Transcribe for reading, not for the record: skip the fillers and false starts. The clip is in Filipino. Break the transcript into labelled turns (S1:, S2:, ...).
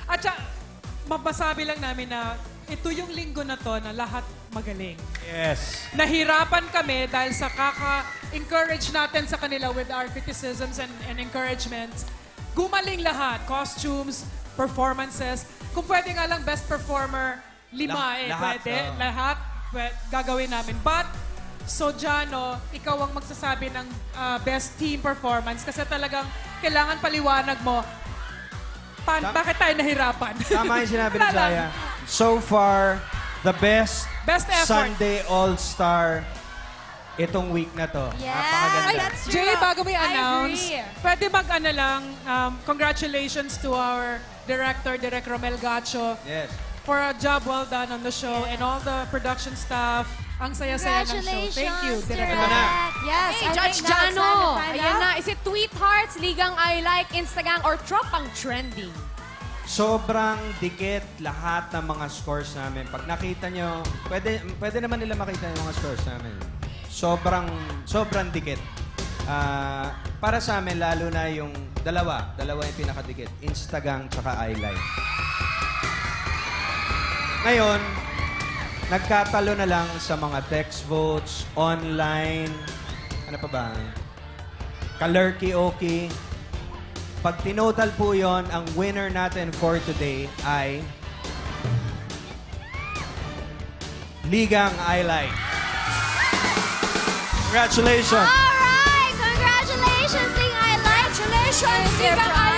S1: At mapasabi lang namin na ito yung linggo na to na lahat magaling.
S2: Yes.
S1: Nahirapan kami dahil sa kaka-encourage natin sa kanila with our criticisms and encouragements. Gumaling lahat. Costumes, performances. Kung pwede nga lang best performer, 5
S2: lahat,
S1: pwede. Lahat gagawin namin. But, Sojano, ikaw ang magsasabi ng best team performance kasi talagang kailangan paliwanag mo bakit tayo nahirapan.
S2: Tama yung sinabi ni Jaya. So far, the best
S1: effort.
S2: Sunday All-Star itong week na to.
S3: Yes,
S2: Napakaganda.
S3: that's true.
S1: Jay, bago mo i-announce,
S3: I agree.
S1: pwede congratulations to our director, Direk Romel Gacho,
S2: Yes.
S1: for a job well done on the show and all the production staff. Ang saya-saya ng show. Thank you, Direk
S3: Direk.
S1: Romel.
S3: Yes,
S4: Hey,
S3: I
S4: Judge
S3: think now it's time
S4: Jano!
S3: to find
S4: Ayan
S3: out.
S4: na. Is it Tweet Hearts, Ligang I Like, Instagram, or Tropang Trending?
S2: Sobrang dikit lahat ng mga scores namin. Pag nakita nyo, pwede naman nila makita yung mga scores namin. Sobrang dikit. Para sa amin, lalo na yung dalawa yung pinakadikit. Instagang tsaka iLike. Ngayon, nagkatalo na lang sa mga text votes, online, ano pa ba? Kalurky-oky. Pag tinotal po yon, ang winner natin for today ay Ligang I Like. Congratulations!
S3: All right! Congratulations, Ligang I Like!
S4: Congratulations, Ligang I